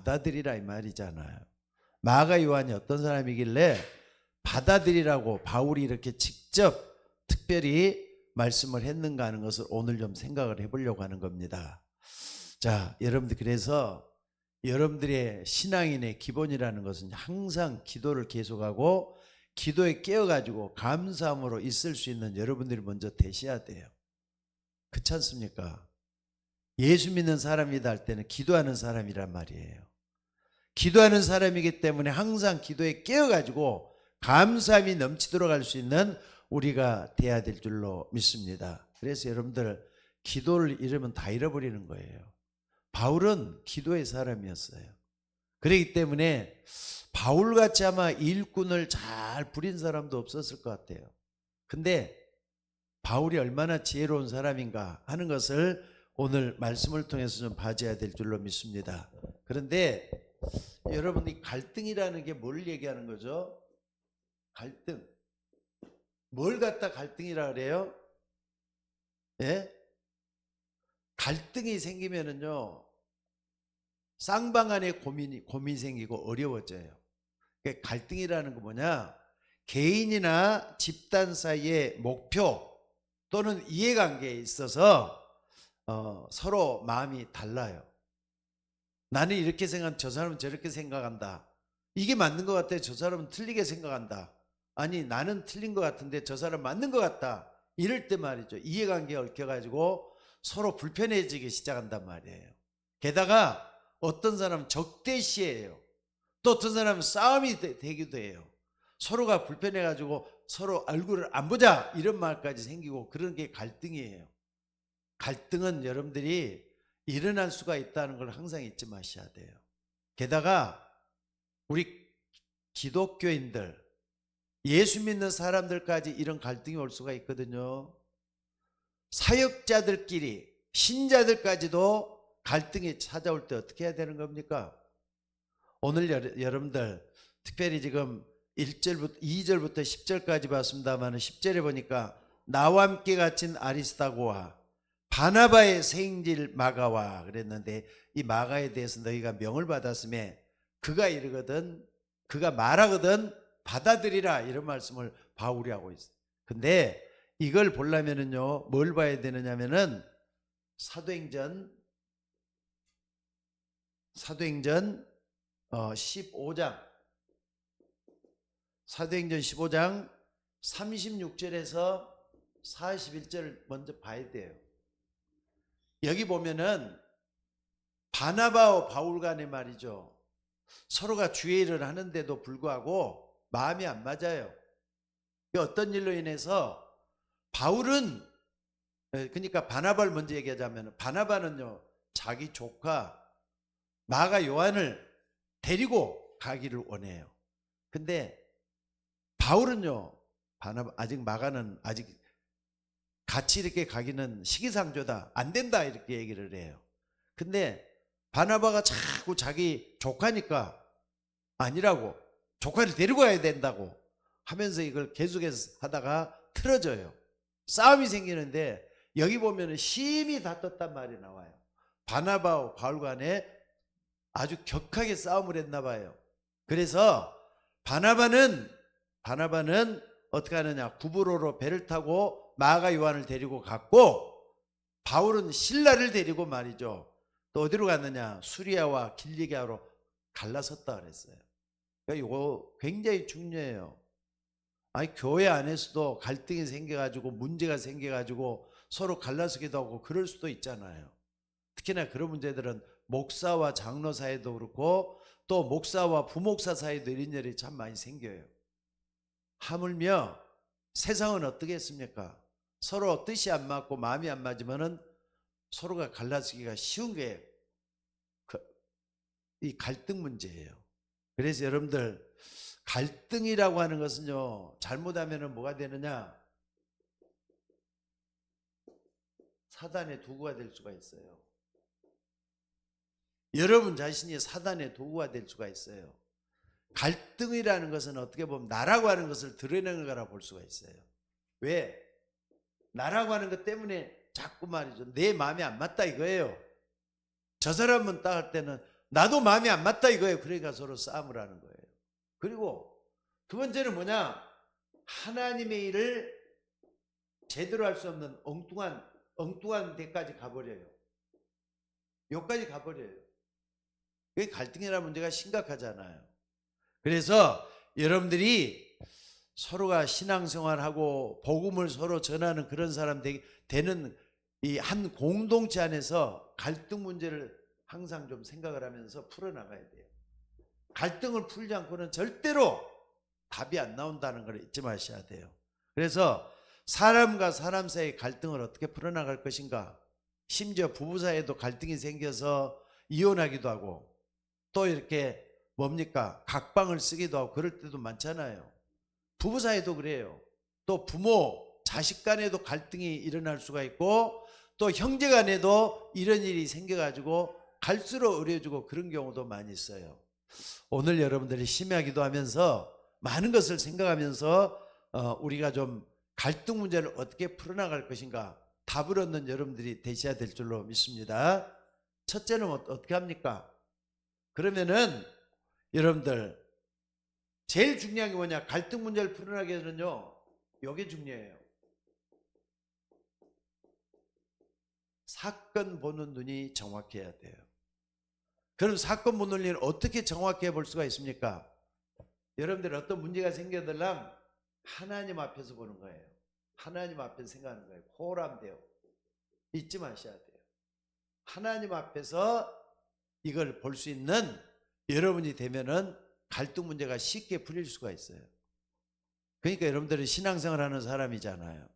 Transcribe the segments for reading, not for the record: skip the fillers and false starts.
받아들이라 이 말이잖아요. 마가 요한이 어떤 사람이길래 받아들이라고 바울이 이렇게 직접 특별히 말씀을 했는가 하는 것을 오늘 좀 생각을 해보려고 하는 겁니다. 자, 여러분들, 그래서 여러분들의 신앙인의 기본이라는 것은 항상 기도를 계속하고 기도에 깨어가지고 감사함으로 있을 수 있는 여러분들이 먼저 되셔야 돼요. 그렇지 않습니까? 예수 믿는 사람이다 할 때는 기도하는 사람이란 말이에요. 기도하는 사람이기 때문에 항상 기도에 깨어가지고 감사함이 넘치도록 할 수 있는 우리가 돼야 될 줄로 믿습니다. 그래서 여러분들, 기도를 잃으면 다 잃어버리는 거예요. 바울은 기도의 사람이었어요. 그렇기 때문에 바울같이 아마 일꾼을 잘 부린 사람도 없었을 것 같아요. 근데 바울이 얼마나 지혜로운 사람인가 하는 것을 오늘 말씀을 통해서 좀 봐줘야 될 줄로 믿습니다. 그런데 여러분, 이 갈등이라는 게 뭘 얘기하는 거죠? 갈등. 뭘 갖다 갈등이라 그래요? 예? 갈등이 생기면은요, 쌍방간에 고민이 생기고 어려워져요. 그러니까 갈등이라는 거 뭐냐? 개인이나 집단 사이의 목표 또는 이해관계에 있어서 서로 마음이 달라요. 나는 이렇게 생각하면 저 사람은 저렇게 생각한다. 이게 맞는 것 같아. 저 사람은 틀리게 생각한다. 아니, 나는 틀린 것 같은데 저 사람 맞는 것 같다. 이럴 때 말이죠, 이해관계가 얽혀가지고 서로 불편해지기 시작한단 말이에요. 게다가 어떤 사람은 적대시해요. 또 어떤 사람은 싸움이 되기도 해요. 서로가 불편해가지고 서로 얼굴을 안 보자 이런 말까지 생기고, 그런 게 갈등이에요. 갈등은 여러분들이 일어날 수가 있다는 걸 항상 잊지 마셔야 돼요. 게다가 우리 기독교인들, 예수 믿는 사람들까지 이런 갈등이 올 수가 있거든요. 사역자들끼리, 신자들까지도 갈등이 찾아올 때 어떻게 해야 되는 겁니까? 오늘 여러분들 특별히 지금 1절부터 2절부터 10절까지 봤습니다만 10절에 보니까 나와 함께 갇힌 아리스다고와 바나바의 생질 마가와 그랬는데, 이 마가에 대해서 너희가 명을 받았음에 그가 이르거든, 그가 말하거든 받아들이라, 이런 말씀을 바울이 하고 있어요. 근데 이걸 보려면은요, 뭘 봐야 되느냐면은 사도행전 15장, 사도행전 15장 36절에서 41절을 먼저 봐야 돼요. 여기 보면은 바나바와 바울 간에 말이죠, 서로가 주의 일을 하는데도 불구하고 마음이 안 맞아요. 어떤 일로 인해서 바울은, 그러니까 바나바를 먼저 얘기하자면, 바나바는요, 자기 조카 마가 요한을 데리고 가기를 원해요. 근데 바울은요, 아직 마가는 아직 같이 이렇게 가기는 시기상조다, 안 된다, 이렇게 얘기를 해요. 근데 바나바가 자꾸 자기 조카니까 아니라고, 조카를 데리고 가야 된다고 하면서 이걸 계속해서 하다가 틀어져요. 싸움이 생기는데 여기 보면 심히 다퉜단 말이 나와요. 바나바와 바울 간에 아주 격하게 싸움을 했나 봐요. 그래서 바나바는 어떻게 하느냐, 구브로로 배를 타고 마가 요한을 데리고 갔고, 바울은 신라를 데리고 말이죠, 또 어디로 갔느냐, 수리아와 길리기아로 갈라섰다 그랬어요. 그러니까 이거 굉장히 중요해요. 아니, 교회 안에서도 갈등이 생겨가지고 문제가 생겨가지고 서로 갈라서기도 하고 그럴 수도 있잖아요. 특히나 그런 문제들은 목사와 장로 사이도 그렇고 또 목사와 부목사 사이도 이런 일이 참 많이 생겨요. 하물며 세상은 어떻게 했습니까? 서로 뜻이 안 맞고 마음이 안 맞으면은 서로가 갈라서기가 쉬운 게 이 갈등 문제예요. 그래서 여러분들, 갈등이라고 하는 것은요, 잘못하면 뭐가 되느냐, 사단의 도구가 될 수가 있어요. 여러분 자신이 사단의 도구가 될 수가 있어요. 갈등이라는 것은 어떻게 보면 나라고 하는 것을 드러내는 거라 볼 수가 있어요. 왜? 나라고 하는 것 때문에 자꾸 말이죠, 내 마음이 안 맞다 이거예요. 저 사람은 딱 할 때는 나도 마음이 안 맞다 이거예요. 그러니까 서로 싸움을 하는 거예요. 그리고 두 번째는 뭐냐? 하나님의 일을 제대로 할 수 없는 엉뚱한 데까지 가버려요. 여기까지 가버려요. 그게 갈등이라는 문제가 심각하잖아요. 그래서 여러분들이 서로가 신앙생활하고 복음을 서로 전하는 그런 사람 되는 이 한 공동체 안에서 갈등 문제를 항상 좀 생각을 하면서 풀어나가야 돼요. 갈등을 풀지 않고는 절대로 답이 안 나온다는 걸 잊지 마셔야 돼요. 그래서 사람과 사람 사이의 갈등을 어떻게 풀어나갈 것인가, 심지어 부부 사이에도 갈등이 생겨서 이혼하기도 하고 또 이렇게 뭡니까? 각방을 쓰기도 하고 그럴 때도 많잖아요. 부부 사이도 그래요. 또 부모, 자식 간에도 갈등이 일어날 수가 있고 또 형제 간에도 이런 일이 생겨가지고 갈수록 어려워지고 그런 경우도 많이 있어요. 오늘 여러분들이 심야 기도하면서 많은 것을 생각하면서 우리가 좀 갈등 문제를 어떻게 풀어나갈 것인가 답을 얻는 여러분들이 되셔야 될 줄로 믿습니다. 첫째는 어떻게 합니까? 그러면은 여러분들 제일 중요한 게 뭐냐? 갈등 문제를 풀어나가기 위해서는요, 이게 중요해요. 사건 보는 눈이 정확해야 돼요. 그럼 사건 보는 눈을 어떻게 정확히 볼 수가 있습니까? 여러분들 어떤 문제가 생겨들랑 하나님 앞에서 보는 거예요. 하나님 앞에서 생각하는 거예요. 호람돼요. 잊지 마셔야 돼요. 하나님 앞에서 이걸 볼 수 있는 여러분이 되면은 갈등 문제가 쉽게 풀릴 수가 있어요. 그러니까 여러분들은 신앙생활 하는 사람이잖아요.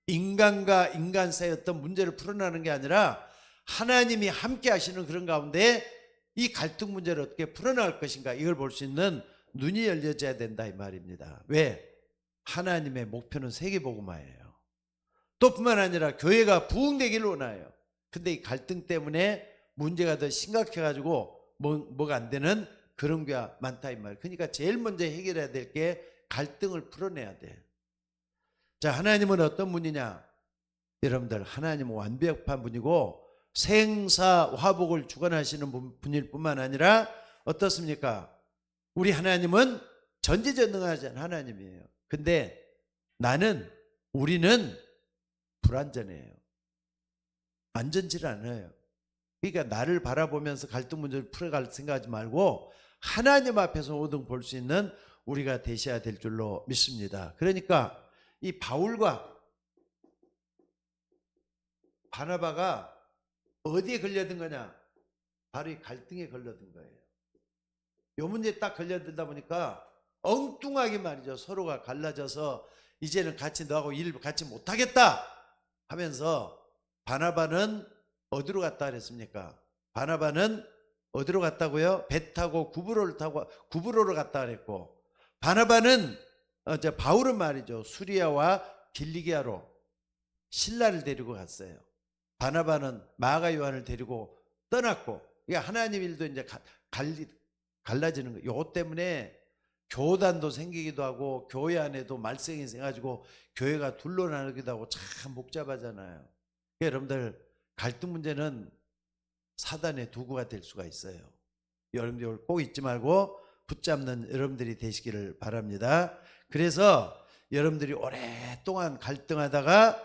인간과 인간 사이의 어떤 문제를 풀어나는 게 아니라 하나님이 함께 하시는 그런 가운데 이 갈등 문제를 어떻게 풀어나갈 것인가 이걸 볼 수 있는 눈이 열려져야 된다 이 말입니다. 왜? 하나님의 목표는 세계복음화예요. 또 뿐만 아니라 교회가 부흥되기를 원해요. 근데 이 갈등 때문에 문제가 더 심각해가지고 뭐가 안 되는 그런 교회가 많다 이 말이에요. 그러니까 제일 먼저 해결해야 될 게 갈등을 풀어내야 돼요. 자, 하나님은 어떤 분이냐? 여러분들 하나님은 완벽한 분이고 생사화복을 주관하시는 분일 뿐만 아니라 어떻습니까? 우리 하나님은 전지전능하신 하나님이에요. 근데 우리는 불완전해요. 안전치 않아요. 그러니까 나를 바라보면서 갈등 문제를 풀어갈 생각하지 말고 하나님 앞에서 모든 볼 수 있는 우리가 되셔야 될 줄로 믿습니다. 그러니까 이 바울과 바나바가 어디에 걸려든 거냐? 바로 이 갈등에 걸려든 거예요. 이 문제에 딱 걸려들다 보니까 엉뚱하게 말이죠. 서로가 갈라져서 이제는 같이 너하고 일 같이 못하겠다 하면서 바나바는 어디로 갔다 그랬습니까? 바나바는 어디로 갔다고요? 배 타고 구브로를 갔다 그랬고, 바나바는 바울은 말이죠. 수리아와 길리기아로 신라를 데리고 갔어요. 바나바는 마가 요한을 데리고 떠났고, 이게 하나님 일도 이제 갈라지는 거예요. 이것 때문에 교단도 생기기도 하고 교회 안에도 말썽이 생겨가지고 교회가 둘로 나누기도 하고 참 복잡하잖아요. 그러니까 여러분들 갈등 문제는 사단의 도구가 될 수가 있어요. 여러분들 꼭 잊지 말고 붙잡는 여러분들이 되시기를 바랍니다. 그래서 여러분들이 오랫동안 갈등하다가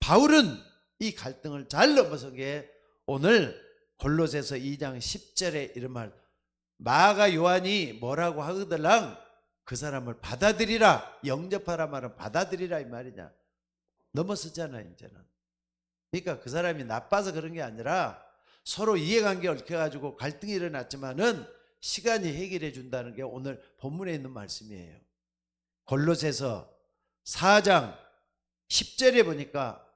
바울은 이 갈등을 잘 넘어선 게 오늘 골로새서 2장 10절에 이런 말, 마가 요한이 뭐라고 하거들랑 그 사람을 받아들이라, 영접하라 말은 받아들이라 이 말이냐. 넘어섰잖아요 이제는. 그러니까 그 사람이 나빠서 그런 게 아니라 서로 이해관계 얽혀가지고 갈등이 일어났지만은 시간이 해결해 준다는 게 오늘 본문에 있는 말씀이에요. 골로새서 4장 10절에 보니까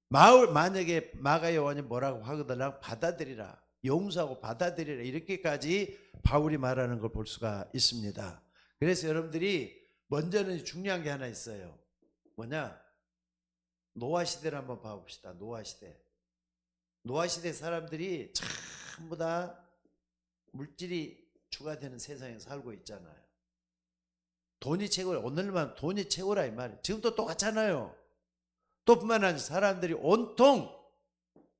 만약에 마가 요한이 뭐라고 하거든요, 받아들이라, 용서하고 받아들이라, 이렇게까지 바울이 말하는 걸 볼 수가 있습니다. 그래서 여러분들이 먼저는 중요한 게 하나 있어요. 뭐냐? 노아 시대를 한번 봐봅시다. 노아 시대 사람들이 전부 다 물질이 주가 되는 세상에 살고 있잖아요. 돈이 최고라. 오늘만 돈이 최고라 이 말이에요. 지금도 똑같잖아요. 또 뿐만 아니라 사람들이 온통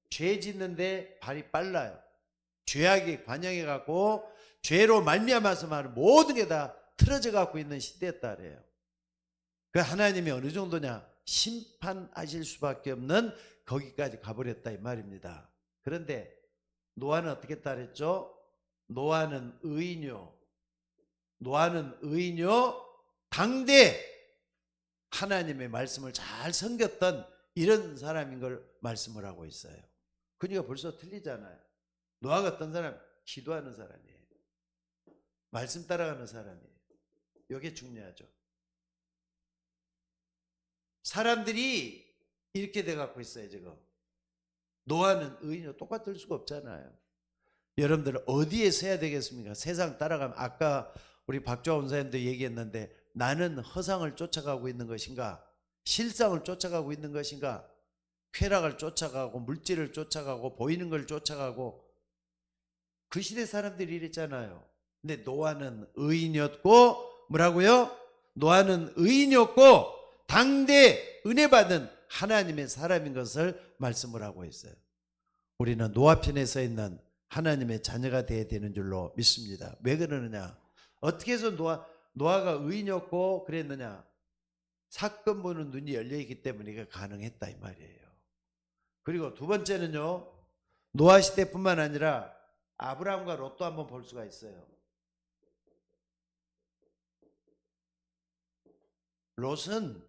죄 짓는데 발이 빨라요. 죄악에 관영해 갖고 죄로 말미암아서 말하는 모든 게 다 틀어져 갖고 있는 시대였다 그래요. 그 하나님이 어느 정도냐? 심판하실 수밖에 없는 거기까지 가버렸다 이 말입니다. 그런데 노아는 어떻게 했다 그랬죠? 노아는 의인요. 노아는 의인요. 당대 하나님의 말씀을 잘 섬겼던 이런 사람인 걸 말씀을 하고 있어요. 그러니까 벌써 틀리잖아요. 노아가 어떤 사람? 기도하는 사람이에요. 말씀 따라가는 사람이에요. 이게 중요하죠. 사람들이 이렇게 돼 갖고 있어요. 지금 노아는 의인이요. 똑같을 수가 없잖아요. 여러분들 어디에 서야 되겠습니까? 세상 따라가면 아까 우리 박주원 원사님도 얘기했는데 나는 허상을 쫓아가고 있는 것인가? 실상을 쫓아가고 있는 것인가? 쾌락을 쫓아가고 물질을 쫓아가고 보이는 걸 쫓아가고 그 시대 사람들이 이랬잖아요. 근데 노아는 의인이었고 뭐라고요? 노아는 의인이었고 당대 은혜 받은 하나님의 사람인 것을 말씀을 하고 있어요. 우리는 노아 편에 서 있는 하나님의 자녀가 되어야 되는 줄로 믿습니다. 왜 그러느냐? 어떻게 해서 노아가 의인이었고 그랬느냐? 사건 보는 눈이 열려있기 때문에 이게 가능했다 이 말이에요. 그리고 두 번째는요. 노아 시대뿐만 아니라 아브라함과 롯도 한번 볼 수가 있어요. 롯은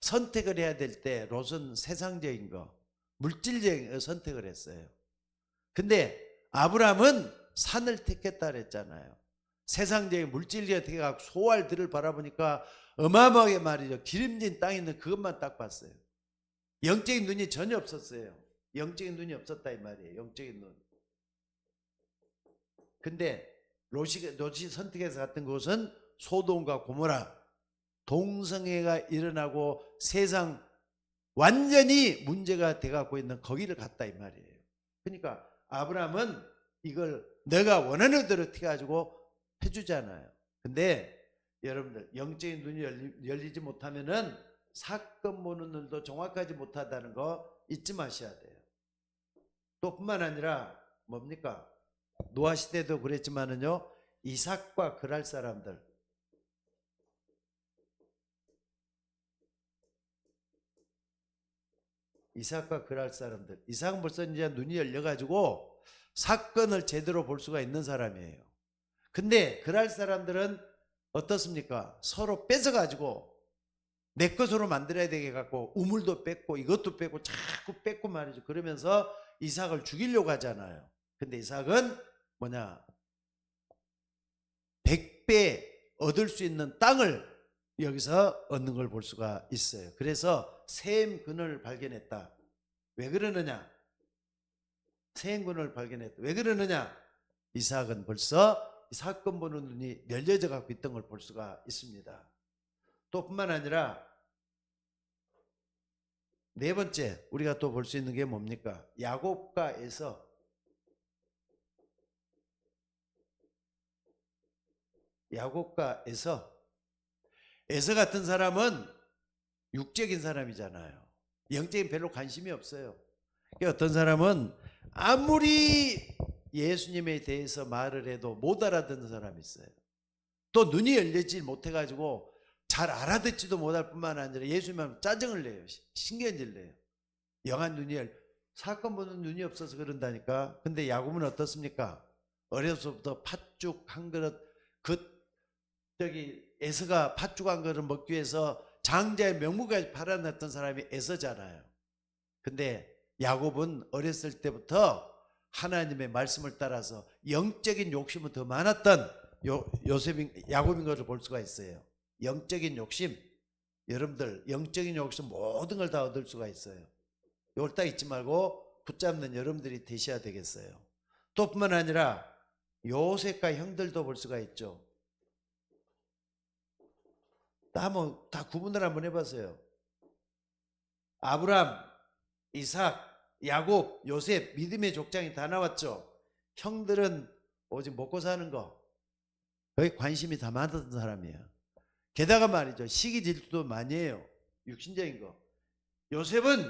선택을 해야 될 때 롯은 세상적인 거, 물질적인 거 선택을 했어요. 근데 아브라함은 산을 택했다 그랬잖아요. 세상적인 물질적인 택해서 소알들을 바라보니까 어마어마하게 말이죠. 기름진 땅에 있는 그것만 딱 봤어요. 영적인 눈이 전혀 없었어요. 영적인 눈이 없었다 이 말이에요. 영적인 눈. 근데 롯이 선택해서 갔던 곳은 소돔과 고모라, 동성애가 일어나고 세상 완전히 문제가 돼갖고 있는 거기를 갔다 이 말이에요. 그러니까 아브라함은 이걸 내가 원하는 대로 해가지고 해주잖아요. 근데 여러분들 영적인 눈이 열리지 못하면은 사건 보는 눈도 정확하지 못하다는 거 잊지 마셔야 돼요. 또 뿐만 아니라 뭡니까? 노아 시대도 그랬지만은요, 이삭과 그랄 사람들, 이삭과 그랄 사람들, 이삭은 벌써 이제 눈이 열려가지고 사건을 제대로 볼 수가 있는 사람이에요. 근데 그랄 사람들은 어떻습니까? 서로 뺏어가지고 내 것으로 만들어야 되게 갖고 우물도 뺏고 이것도 뺏고 자꾸 뺏고 말이죠. 그러면서 이삭을 죽이려고 하잖아요. 근데 이삭은 뭐냐? 100배 얻을 수 있는 땅을 여기서 얻는 걸 볼 수가 있어요. 그래서 셈근을 발견했다. 왜 그러느냐? 셈근을 발견했다. 왜 그러느냐? 이삭은 벌써 사건 보는 눈이 열려져 갖고 있던 걸 볼 수가 있습니다. 또 뿐만 아니라 네 번째 우리가 또 볼 수 있는 게 뭡니까? 야곱과 에서. 야곱과 에서 같은 사람은 육적인 사람이잖아요. 영적인 별로 관심이 없어요. 어떤 사람은 아무리 예수님에 대해서 말을 해도 못 알아듣는 사람이 있어요. 또 눈이 열리지 못해가지고 잘 알아듣지도 못할 뿐만 아니라 예수님은 짜증을 내요. 신경질 내요. 영한 눈이 사건 보는 눈이 없어서 그런다니까. 근데 야곱은 어떻습니까? 어려서부터 팥죽 한 그릇, 에서가 팥죽 한 그릇 먹기 위해서 장자의 명무까지 팔아냈던 사람이 에서잖아요. 근데 야곱은 어렸을 때부터 하나님의 말씀을 따라서 영적인 욕심은 더 많았던 야곱인 것을 볼 수가 있어요. 영적인 욕심, 여러분들 영적인 욕심 모든 걸 다 얻을 수가 있어요. 이걸 딱 잊지 말고 붙잡는 여러분들이 되셔야 되겠어요. 또 뿐만 아니라 요셉과 형들도 볼 수가 있죠. 다 구분을 한번 해봤어요. 아브람, 이삭, 야곱, 요셉, 믿음의 족장이 다 나왔죠. 형들은 오직 먹고 사는 거, 거기 관심이 다 많았던 사람이에요. 게다가 말이죠, 시기 질투도 많이 해요. 육신적인 거. 요셉은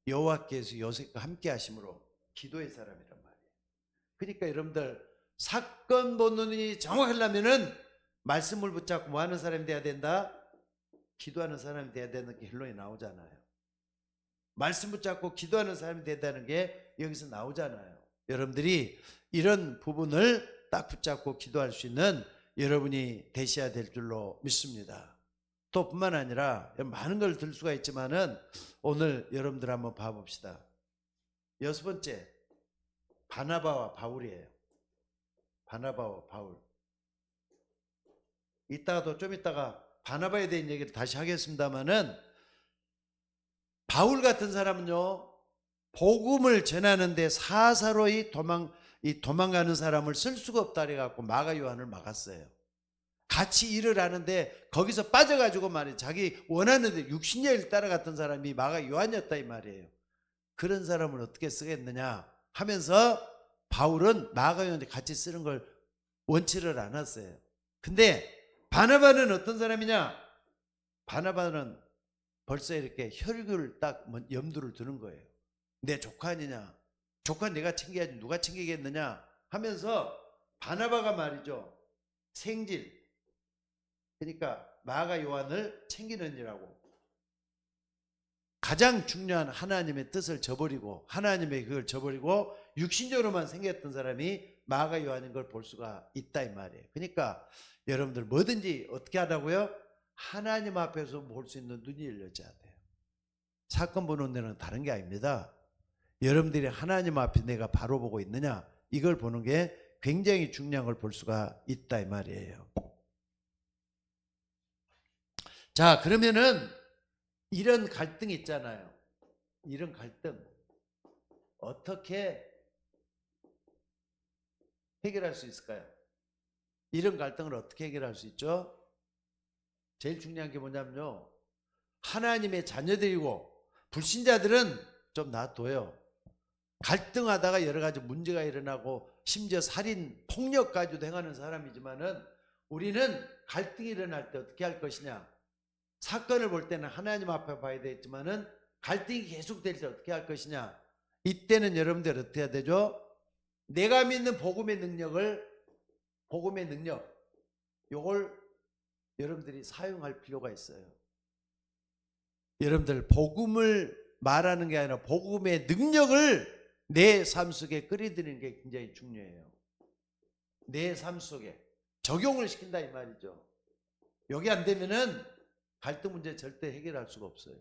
여호와께서 요셉과 함께 하심으로 기도의 사람이란 말이에요. 그러니까 여러분들 사건 본론이 정확하려면은 말씀을 붙잡고 뭐 하는 사람이 돼야 된다? 기도하는 사람이 돼야 되는 게 결론이 나오잖아요. 말씀 붙잡고 기도하는 사람이 된다는 게 여기서 나오잖아요. 여러분들이 이런 부분을 딱 붙잡고 기도할 수 있는 여러분이 되셔야 될 줄로 믿습니다. 또 뿐만 아니라 많은 걸 들 수가 있지만은 오늘 여러분들 한번 봐봅시다. 6번째, 바나바와 바울이에요. 바나바와 바울. 이따가도 좀 이따가 바나바에 대한 얘기를 다시 하겠습니다만은, 바울 같은 사람은요, 복음을 전하는데 사사로이 도망가는 사람을 쓸 수가 없다 그래갖고 마가 요한을 막았어요. 같이 일을 하는데 거기서 빠져가지고 말이에요. 자기 원하는데 육신여일 따라갔던 사람이 마가 요한이었다 이 말이에요. 그런 사람을 어떻게 쓰겠느냐 하면서 바울은 마가 요한이 같이 쓰는 걸 원치를 않았어요. 근데 바나바는 어떤 사람이냐? 바나바는 벌써 이렇게 혈육을 딱 염두를 두는 거예요. 내 조카 아니냐? 조카 내가 챙겨야지 누가 챙기겠느냐 하면서 바나바가 말이죠. 생질, 그러니까 마가 요한을 챙기는 일하고 가장 중요한 하나님의 뜻을 저버리고 하나님의 그걸 저버리고 육신적으로만 생겼던 사람이 마가 요한인 걸 볼 수가 있다 이 말이에요. 그러니까 여러분들 뭐든지 어떻게 하라고요? 하나님 앞에서 볼 수 있는 눈이 열려져야 돼요. 사건 보는 데는 다른 게 아닙니다. 여러분들이 하나님 앞에 내가 바로 보고 있느냐 이걸 보는 게 굉장히 중요한 걸 볼 수가 있다 이 말이에요. 자, 그러면은 이런 갈등이 있잖아요. 이런 갈등 어떻게 해결할 수 있을까요? 이런 갈등을 어떻게 해결할 수 있죠? 제일 중요한 게 뭐냐면요, 하나님의 자녀들이고 불신자들은 좀 놔둬요. 갈등하다가 여러 가지 문제가 일어나고 심지어 살인, 폭력까지도 행하는 사람이지만은 우리는 갈등이 일어날 때 어떻게 할 것이냐, 사건을 볼 때는 하나님 앞에 봐야 되겠지만은 갈등이 계속될 때 어떻게 할 것이냐, 이때는 여러분들 어떻게 해야 되죠? 내가 믿는 복음의 능력 요걸 여러분들이 사용할 필요가 있어요. 여러분들 복음을 말하는 게 아니라 복음의 능력을 내 삶 속에 끌어들이는 게 굉장히 중요해요. 내 삶 속에 적용을 시킨다 이 말이죠. 여기 안 되면은 갈등 문제 절대 해결할 수가 없어요.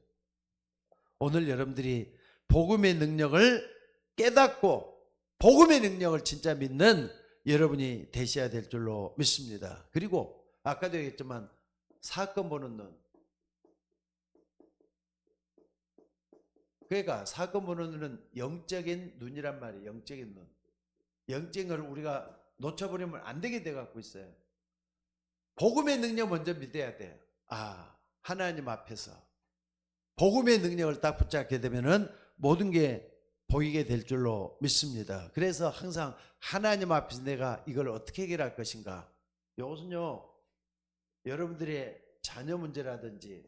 오늘 여러분들이 복음의 능력을 깨닫고 복음의 능력을 진짜 믿는 여러분이 되셔야 될 줄로 믿습니다. 그리고 아까도 얘기했지만 사건 보는 눈, 그러니까 사건 보는 눈은 영적인 눈이란 말이에요. 영적인 눈. 영적인 걸 우리가 놓쳐버리면 안 되게 돼 갖고 있어요. 복음의 능력 먼저 믿어야 돼요. 하나님 앞에서 복음의 능력을 딱 붙잡게 되면은 모든 게 보이게 될 줄로 믿습니다. 그래서 항상 하나님 앞에서 내가 이걸 어떻게 해결할 것인가. 이것은요, 여러분들의 자녀 문제라든지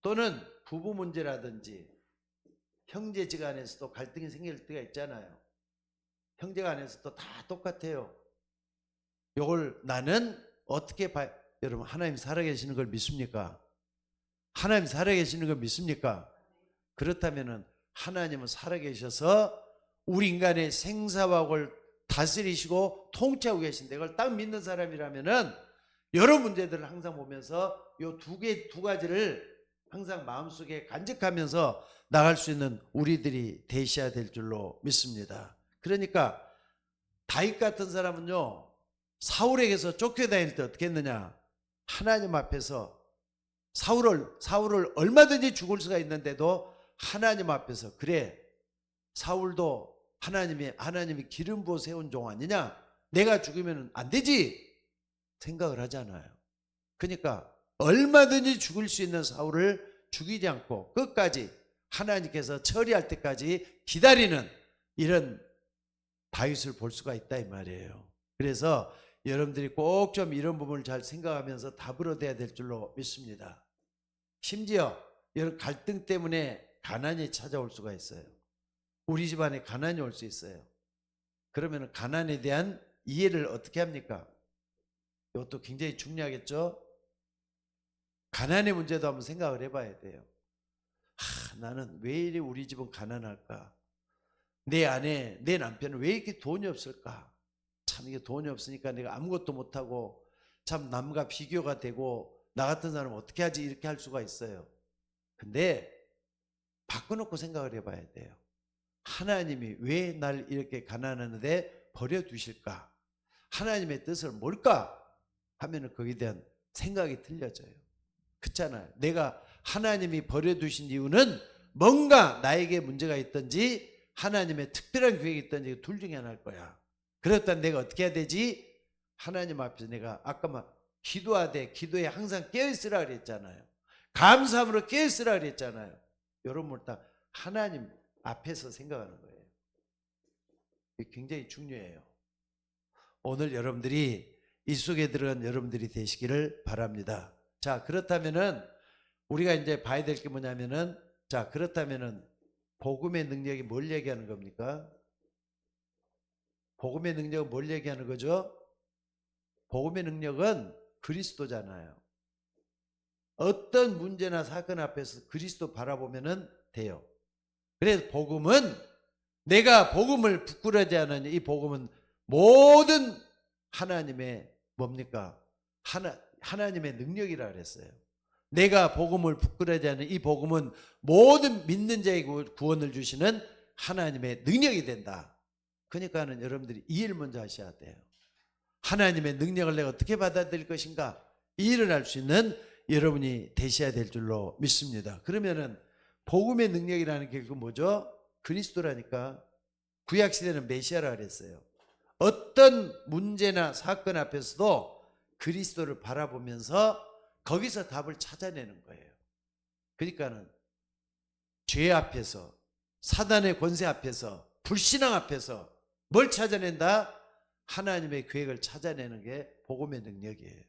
또는 부부 문제라든지 형제지간에서도 갈등이 생길 때가 있잖아요. 형제간에서도 다 똑같아요. 이걸 나는 어떻게 여러분 하나님 살아계시는 걸 믿습니까? 하나님 살아계시는 걸 믿습니까? 그렇다면은 하나님은 살아계셔서 우리 인간의 생사화학을 다스리시고 통치하고 계신데 이걸 딱 믿는 사람이라면은 여러 문제들을 항상 보면서 요 두 가지를 항상 마음속에 간직하면서 나갈 수 있는 우리들이 되셔야 될 줄로 믿습니다. 그러니까 다윗 같은 사람은요, 사울에게서 쫓겨다닐 때 어떻게 했느냐, 하나님 앞에서 사울을 얼마든지 죽을 수가 있는데도 하나님 앞에서 그래 사울도 하나님이 기름 부어 세운 종 아니냐, 내가 죽으면 안 되지 생각을 하잖아요. 그러니까 얼마든지 죽을 수 있는 사울을 죽이지 않고 끝까지 하나님께서 처리할 때까지 기다리는 이런 다윗을 볼 수가 있다 이 말이에요. 그래서 여러분들이 꼭 좀 이런 부분을 잘 생각하면서 답을 얻어야 될 줄로 믿습니다. 심지어 이런 갈등 때문에 가난이 찾아올 수가 있어요. 우리 집안에 가난이 올 수 있어요. 그러면 가난에 대한 이해를 어떻게 합니까? 이것도 굉장히 중요하겠죠? 가난의 문제도 한번 생각을 해봐야 돼요. 나는 왜 이리 우리 집은 가난할까? 내 아내, 내 남편은 왜 이렇게 돈이 없을까? 참 이게 돈이 없으니까 내가 아무것도 못하고 참 남과 비교가 되고 나 같은 사람은 어떻게 하지? 이렇게 할 수가 있어요. 근데 바꿔놓고 생각을 해봐야 돼요. 하나님이 왜 날 이렇게 가난하는데 버려두실까? 하나님의 뜻은 뭘까? 하면은 거기에 대한 생각이 틀려져요. 그렇잖아요. 내가 하나님이 버려두신 이유는 뭔가 나에게 문제가 있든지 하나님의 특별한 계획이 있든지 둘 중에 하나일 거야. 그렇다면 내가 어떻게 해야 되지? 하나님 앞에서 내가 아까 막 기도하되 기도에 항상 깨어있으라 그랬잖아요. 감사함으로 깨어있으라 그랬잖아요. 여러분 다 하나님 앞에서 생각하는 거예요. 이게 굉장히 중요해요. 오늘 여러분들이 이 속에 들어간 여러분들이 되시기를 바랍니다. 자, 그렇다면은 우리가 이제 봐야 될 게 뭐냐면은, 자, 그렇다면은 복음의 능력이 뭘 얘기하는 겁니까? 복음의 능력은 뭘 얘기하는 거죠? 복음의 능력은 그리스도잖아요. 어떤 문제나 사건 앞에서 그리스도 바라보면은 돼요. 그래서 복음은 내가 복음을 부끄러워하지 않은 이 복음은 모든 하나님의 뭡니까? 하나님의 능력이라 그랬어요. 내가 복음을 부끄러워하지 않는 이 복음은 모든 믿는 자에게 구원을 주시는 하나님의 능력이 된다. 그러니까는 여러분들이 이 일 먼저 하셔야 돼요. 하나님의 능력을 내가 어떻게 받아들일 것인가? 이 일을 할 수 있는 여러분이 되셔야 될 줄로 믿습니다. 그러면은 복음의 능력이라는 게 그 뭐죠? 그리스도라니까. 구약시대는 메시아라 그랬어요. 어떤 문제나 사건 앞에서도 그리스도를 바라보면서 거기서 답을 찾아내는 거예요. 그러니까는 죄 앞에서, 사단의 권세 앞에서, 불신앙 앞에서 뭘 찾아낸다? 하나님의 계획을 찾아내는 게 복음의 능력이에요.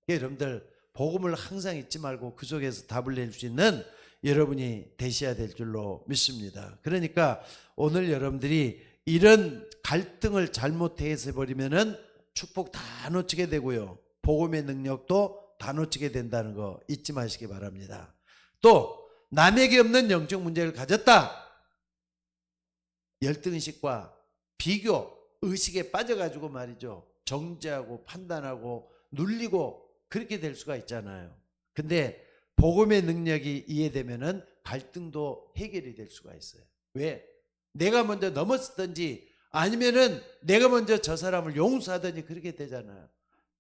여러분들 복음을 항상 잊지 말고 그 속에서 답을 낼 수 있는 여러분이 되셔야 될 줄로 믿습니다. 그러니까 오늘 여러분들이 이런 갈등을 잘못 해서버리면은 축복 다 놓치게 되고요. 복음의 능력도 다 놓치게 된다는 거 잊지 마시기 바랍니다. 또 남에게 없는 영적 문제를 가졌다. 열등의식과 비교, 의식에 빠져가지고 말이죠. 정죄하고 판단하고 눌리고 그렇게 될 수가 있잖아요. 근데 복음의 능력이 이해되면은 갈등도 해결이 될 수가 있어요. 왜? 내가 먼저 넘었든지 아니면은 내가 먼저 저 사람을 용서하든지 그렇게 되잖아요.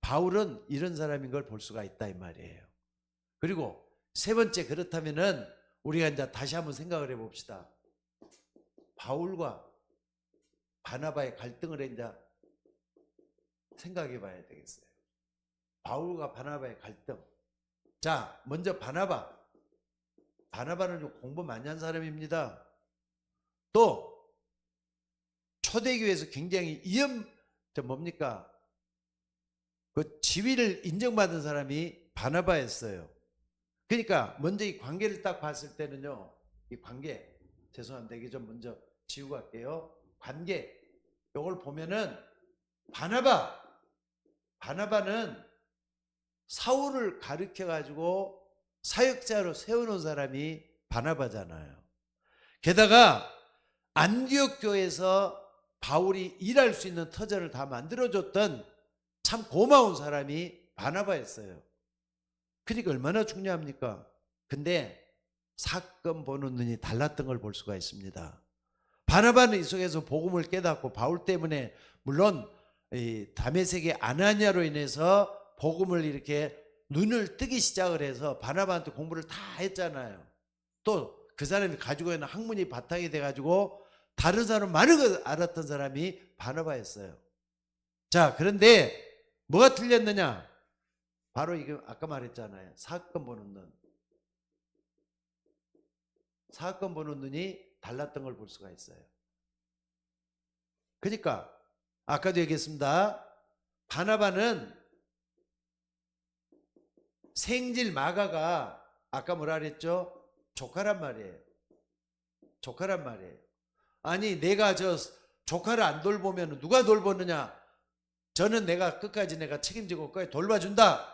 바울은 이런 사람인 걸 볼 수가 있다 이 말이에요. 그리고 세 번째, 그렇다면은 우리가 이제 다시 한번 생각을 해봅시다. 바울과 바나바의 갈등을 이제 생각해 봐야 되겠어요. 바울과 바나바의 갈등. 자, 먼저 바나바는 좀 공부 많이 한 사람입니다. 또 초대교회에서 굉장히 뭡니까? 그 지위를 인정받은 사람이 바나바였어요. 그러니까 먼저 이 관계를 딱 봤을 때는요. 이 관계, 죄송합니다. 이게 좀 먼저 지우고 갈게요. 관계, 이걸 보면은 바나바는 사울을 가르쳐 가지고 사역자로 세워놓은 사람이 바나바잖아요. 게다가 안디옥 교회에서 바울이 일할 수 있는 터전을 다 만들어줬던 참 고마운 사람이 바나바였어요. 그러니까 얼마나 중요합니까? 근데 사건 보는 눈이 달랐던 걸 볼 수가 있습니다. 바나바는 이 속에서 복음을 깨닫고 바울 때문에 물론 이 다메섹의 아나니아로 인해서 복음을 이렇게 눈을 뜨기 시작을 해서 바나바한테 공부를 다 했잖아요. 또 그 사람이 가지고 있는 학문이 바탕이 돼가지고 다른 사람 많은 걸 알았던 사람이 바나바였어요. 자, 그런데 뭐가 틀렸느냐? 바로 이거 아까 말했잖아요. 사건 보는 눈. 사건 보는 눈이 달랐던 걸 볼 수가 있어요. 그러니까 아까도 얘기했습니다. 바나바는 생질 마가가 아까 뭐라 그랬죠? 조카란 말이에요. 조카란 말이에요. 아니 내가 저 조카를 안 돌보면 누가 돌보느냐? 저는 내가 끝까지 내가 책임지고 끝까지 돌봐준다.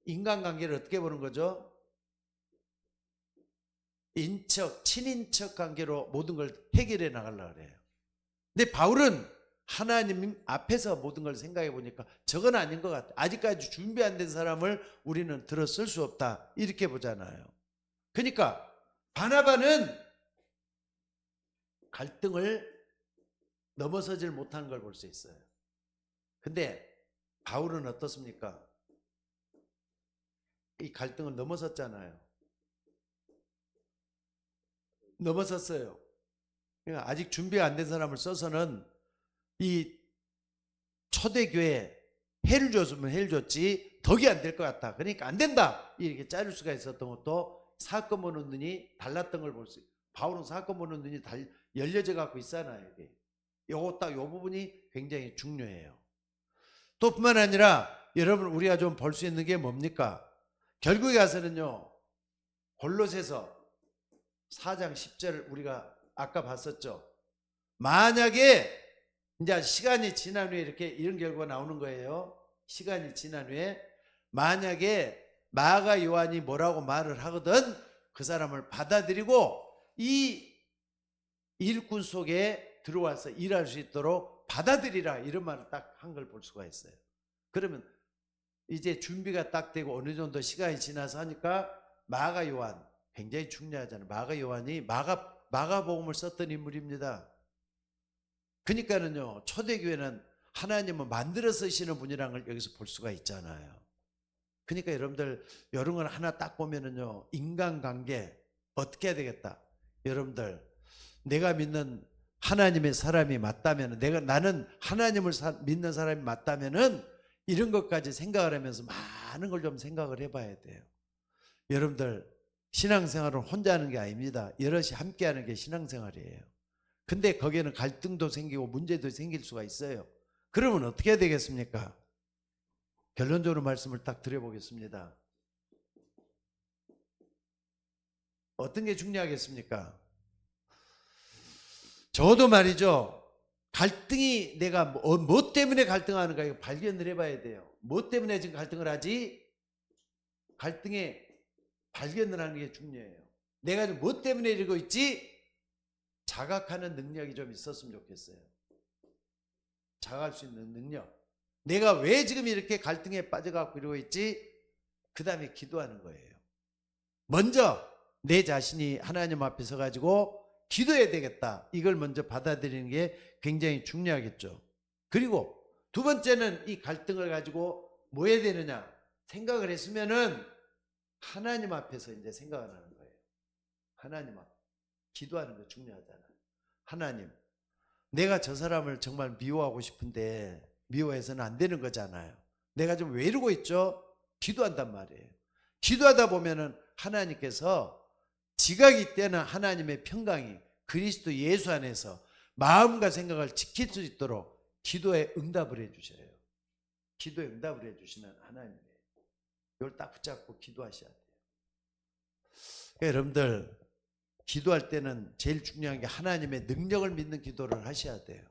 인간관계를 어떻게 보는 거죠? 인척, 친인척 관계로 모든 걸 해결해 나가려고 그래요. 근데 바울은 하나님 앞에서 모든 걸 생각해 보니까 저건 아닌 것 같아. 아직까지 준비 안 된 사람을 우리는 들어 쓸 수 없다. 이렇게 보잖아요. 그러니까 바나바는 갈등을 넘어서질 못하는 걸 볼 수 있어요. 근데 바울은 어떻습니까? 이 갈등을 넘어섰잖아요. 넘어섰어요. 그러니까 아직 준비가 안 된 사람을 써서는 이 초대교회 해를 줬으면 해를 줬지 덕이 안 될 것 같다. 그러니까 안 된다. 이렇게 자를 수가 있었던 것도 사건 보는 눈이 달랐던 걸 볼 수 있어요. 바울은 사건 보는 눈이 열려져 갖고 있잖아요. 요거 딱 요 부분이 굉장히 중요해요. 또 뿐만 아니라 여러분 우리가 좀 볼 수 있는 게 뭡니까? 결국에 가서는요. 골로새서 4장 10절 우리가 아까 봤었죠. 만약에 이제 시간이 지난 후에 이렇게 이런 결과가 나오는 거예요. 시간이 지난 후에 만약에 마가 요한이 뭐라고 말을 하거든 그 사람을 받아들이고 이 일꾼 속에 들어와서 일할 수 있도록 받아들이라 이런 말을 딱 한 걸 볼 수가 있어요. 그러면 이제 준비가 딱 되고 어느 정도 시간이 지나서 하니까 마가 요한 굉장히 중요하잖아요. 마가 요한이 마가복음을 썼던 인물입니다. 그러니까는요 초대교회는 하나님은 만들어 쓰시는 분이라는 걸 여기서 볼 수가 있잖아요. 그러니까 여러분들 이런 걸 하나 딱 보면은요 인간관계 어떻게 해야 되겠다. 여러분들 내가 믿는 하나님의 사람이 맞다면 나는 하나님을 믿는 사람이 맞다면은 이런 것까지 생각을 하면서 많은 걸 좀 생각을 해봐야 돼요. 여러분들 신앙생활은 혼자 하는 게 아닙니다. 여럿이 함께 하는 게 신앙생활이에요. 근데 거기에는 갈등도 생기고 문제도 생길 수가 있어요. 그러면 어떻게 해야 되겠습니까? 결론적으로 말씀을 딱 드려보겠습니다. 어떤 게 중요하겠습니까? 저도 말이죠. 갈등이 내가 뭐 때문에 갈등하는가 이거 발견을 해봐야 돼요. 뭐 때문에 지금 갈등을 하지? 갈등의 발견을 하는 게 중요해요. 내가 지금 뭐 때문에 이러고 있지? 자각하는 능력이 좀 있었으면 좋겠어요. 자각할 수 있는 능력. 내가 왜 지금 이렇게 갈등에 빠져갖고 이러고 있지? 그 다음에 기도하는 거예요. 먼저 내 자신이 하나님 앞에 서가지고 기도해야 되겠다. 이걸 먼저 받아들이는 게 굉장히 중요하겠죠. 그리고 두 번째는 이 갈등을 가지고 뭐 해야 되느냐? 생각을 했으면은 하나님 앞에서 이제 생각을 하는 거예요. 하나님 앞. 기도하는 거 중요하잖아요. 하나님, 내가 저 사람을 정말 미워하고 싶은데 미워해서는 안 되는 거잖아요. 내가 좀 왜 이러고 있죠? 기도한단 말이에요. 기도하다 보면은 하나님께서 지각이 때는 하나님의 평강이 그리스도 예수 안에서 마음과 생각을 지킬 수 있도록 기도에 응답을 해주셔요. 기도에 응답을 해주시는 하나님이에요. 이걸 딱 붙잡고 기도하셔야 돼요. 그러니까 여러분들 기도할 때는 제일 중요한 게 하나님의 능력을 믿는 기도를 하셔야 돼요.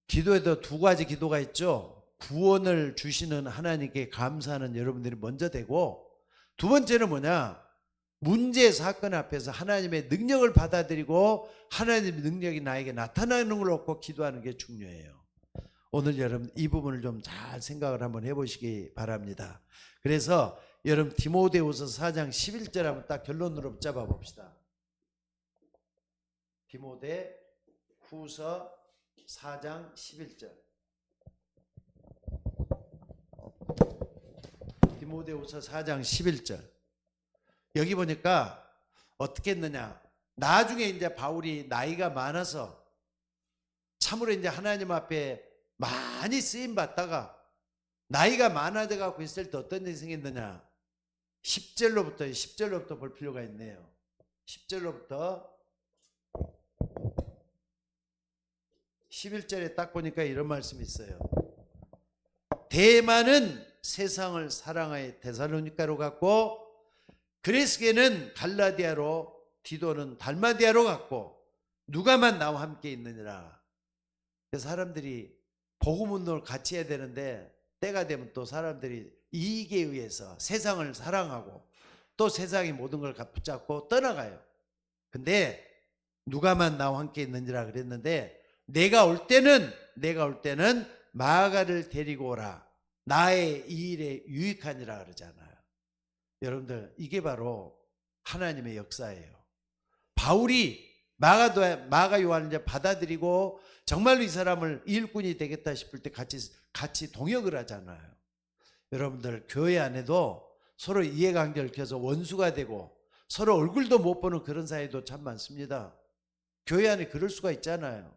기도에도 두 가지 기도가 있죠. 구원을 주시는 하나님께 감사하는 여러분들이 먼저 되고, 두 번째는 뭐냐? 문제 사건 앞에서 하나님의 능력을 받아들이고 하나님의 능력이 나에게 나타나는 걸 놓고 기도하는 게 중요해요. 오늘 여러분 이 부분을 좀 잘 생각을 한번 해보시기 바랍니다. 그래서 여러분 디모데후서 4장 11절 한번 딱 결론으로 붙잡아 봅시다. 디모데후서 4장 11절. 디모데후서 4장 11절. 여기 보니까 어떻게 했느냐? 나중에 이제 바울이 나이가 많아서 참으로 이제 하나님 앞에 많이 쓰임 받다가 나이가 많아져 갖고 있을 때 어떤 일이 생겼느냐? 10절로부터 볼 필요가 있네요. 10절로부터 11절에 딱 보니까 이런 말씀이 있어요. 데마는 세상을 사랑하여 데살로니가로 갔고, 그레스게는 갈라디아로, 디도는 달마디아로 갔고, 누가만 나와 함께 있느니라. 그래서 사람들이 복음 운동을 같이 해야 되는데 때가 되면 또 사람들이 이익에 의해서 세상을 사랑하고 또 세상의 모든 걸 붙잡고 떠나가요. 근데 누가만 나와 함께 있느니라 그랬는데 내가 올 때는 마가를 데리고 오라. 나의 이 일에 유익하니라 그러잖아요. 여러분들 이게 바로 하나님의 역사예요. 바울이 마가 요한을 이제 받아들이고 정말로 이 사람을 일꾼이 되겠다 싶을 때 같이 동역을 하잖아요. 여러분들 교회 안에도 서로 이해관계를 켜서 원수가 되고 서로 얼굴도 못 보는 그런 사이도 참 많습니다. 교회 안에 그럴 수가 있잖아요.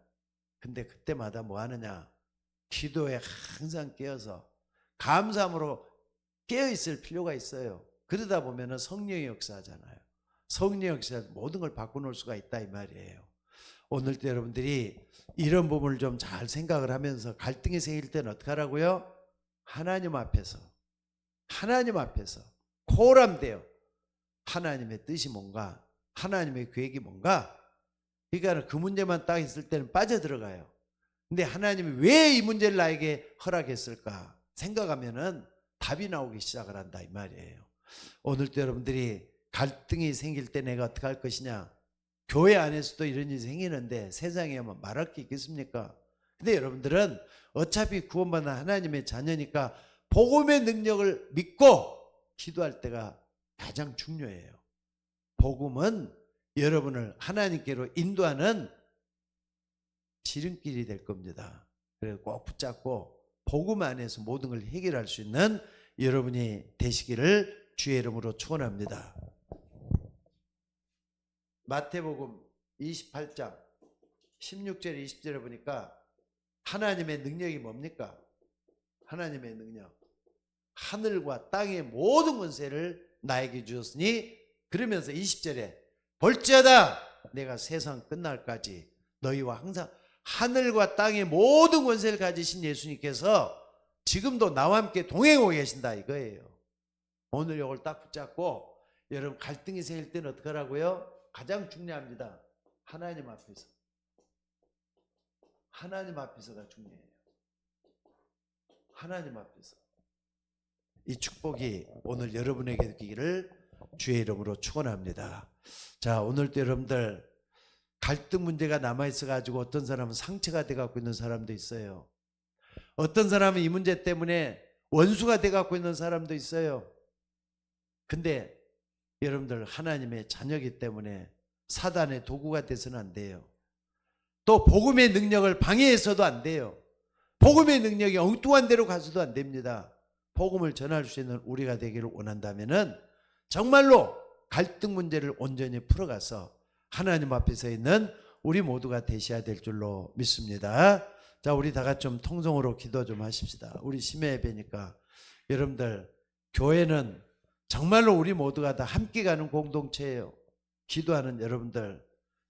근데 그때마다 뭐 하느냐? 기도에 항상 깨어서 감사함으로 깨어있을 필요가 있어요. 그러다 보면 성령의 역사하잖아요. 성령의 역사에서 모든 걸 바꿔놓을 수가 있다 이 말이에요. 오늘도 여러분들이 이런 부분을 좀 잘 생각을 하면서 갈등이 생길 때는 어떻게 하라고요? 하나님 앞에서 코람돼요. 하나님의 뜻이 뭔가, 하나님의 계획이 뭔가. 그러니까 그 문제만 딱 있을 때는 빠져들어가요. 근데 하나님이 왜 이 문제를 나에게 허락했을까 생각하면은 답이 나오기 시작을 한다 이 말이에요. 오늘도 여러분들이 갈등이 생길 때 내가 어떻게 할 것이냐. 교회 안에서도 이런 일이 생기는데 세상에 뭐 말할 게 있겠습니까? 근데 여러분들은 어차피 구원받은 하나님의 자녀니까 복음의 능력을 믿고 기도할 때가 가장 중요해요. 복음은 여러분을 하나님께로 인도하는 지름길이 될 겁니다. 그래서 꼭 붙잡고 복음 안에서 모든 걸 해결할 수 있는 여러분이 되시기를 주의 이름으로 축원합니다. 마태복음 28장 16절 20절에 보니까 하나님의 능력이 뭡니까? 하나님의 능력. 하늘과 땅의 모든 권세를 나에게 주셨으니 그러면서 20절에 볼지어다 내가 세상 끝날까지 너희와 항상 하늘과 땅의 모든 권세를 가지신 예수님께서 지금도 나와 함께 동행하고 계신다 이거예요. 오늘 이걸 딱 붙잡고 여러분 갈등이 생길 때는 어떻게 하라고요? 가장 중요합니다. 하나님 앞에서가 중요해요. 하나님 앞에서. 이 축복이 오늘 여러분에게 있기를 주의 이름으로 축원합니다. 자, 오늘도 여러분들 갈등 문제가 남아있어 가지고 어떤 사람은 상처가 돼 갖고 있는 사람도 있어요. 어떤 사람은 이 문제 때문에 원수가 돼 갖고 있는 사람도 있어요. 근데 여러분들 하나님의 자녀이기 때문에 사단의 도구가 돼서는 안 돼요. 또 복음의 능력을 방해해서도 안 돼요. 복음의 능력이 엉뚱한 데로 가서도 안 됩니다. 복음을 전할 수 있는 우리가 되기를 원한다면은 정말로 갈등 문제를 온전히 풀어가서 하나님 앞에 서 있는 우리 모두가 되셔야 될 줄로 믿습니다. 자, 우리 다 같이 좀 통성으로 기도 좀 하십시다. 우리 심야 예배니까 여러분들 교회는 정말로 우리 모두가 다 함께 가는 공동체예요. 기도하는 여러분들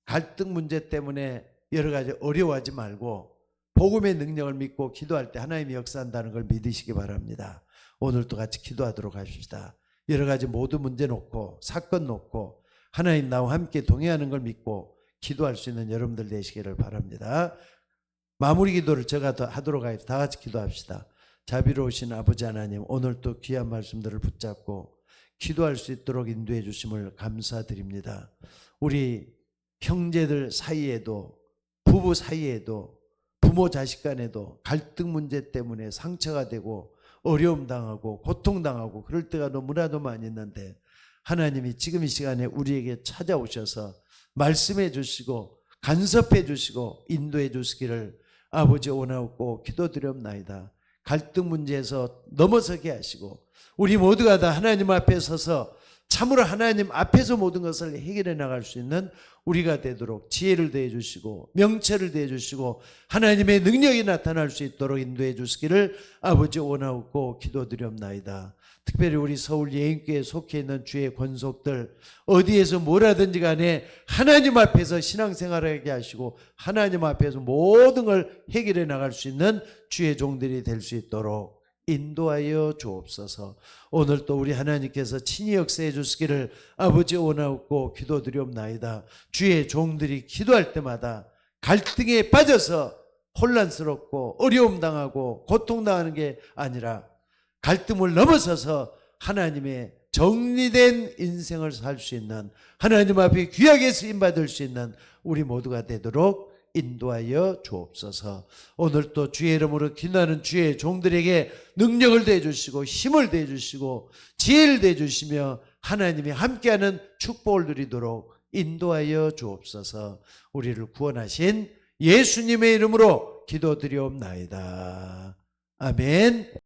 갈등 문제 때문에 여러 가지 어려워하지 말고 복음의 능력을 믿고 기도할 때 하나님이 역사한다는 걸 믿으시기 바랍니다. 오늘도 같이 기도하도록 하십시다. 여러 가지 모든 문제 놓고 사건 놓고 하나님 나와 함께 동행하는 걸 믿고 기도할 수 있는 여러분들 되시기를 바랍니다. 마무리 기도를 제가 하도록 하겠습니다. 다 같이 기도합시다. 자비로우신 아버지 하나님, 오늘 또 귀한 말씀들을 붙잡고 기도할 수 있도록 인도해 주심을 감사드립니다. 우리 형제들 사이에도 부부 사이에도 부모 자식 간에도 갈등 문제 때문에 상처가 되고 어려움 당하고 고통당하고 그럴 때가 너무나도 많이 있는데 하나님이 지금 이 시간에 우리에게 찾아오셔서 말씀해 주시고 간섭해 주시고 인도해 주시기를 아버지 원하옵고 기도드렸나이다. 갈등 문제에서 넘어서게 하시고 우리 모두가 다 하나님 앞에 서서 참으로 하나님 앞에서 모든 것을 해결해 나갈 수 있는 우리가 되도록 지혜를 더해 주시고 명철을 더해 주시고 하나님의 능력이 나타날 수 있도록 인도해 주시기를 아버지 원하옵고 기도드렸나이다. 특별히 우리 서울 예인교회에 속해 있는 주의 권속들 어디에서 뭐라든지 간에 하나님 앞에서 신앙생활하게 하시고 하나님 앞에서 모든 걸 해결해 나갈 수 있는 주의 종들이 될 수 있도록 인도하여 주옵소서. 오늘 또 우리 하나님께서 친히 역사해 주시기를 아버지 원하옵고 기도드리옵나이다. 주의 종들이 기도할 때마다 갈등에 빠져서 혼란스럽고 어려움 당하고 고통당하는 게 아니라 갈등을 넘어서서 하나님의 정리된 인생을 살 수 있는, 하나님 앞에 귀하게 쓰임받을 수 있는 우리 모두가 되도록 인도하여 주옵소서. 오늘 또 주의 이름으로 기도하는 주의 종들에게 능력을 더해주시고 힘을 더해주시고 지혜를 더해주시며 하나님이 함께하는 축복을 누리도록 인도하여 주옵소서. 우리를 구원하신 예수님의 이름으로 기도드리옵나이다. 아멘.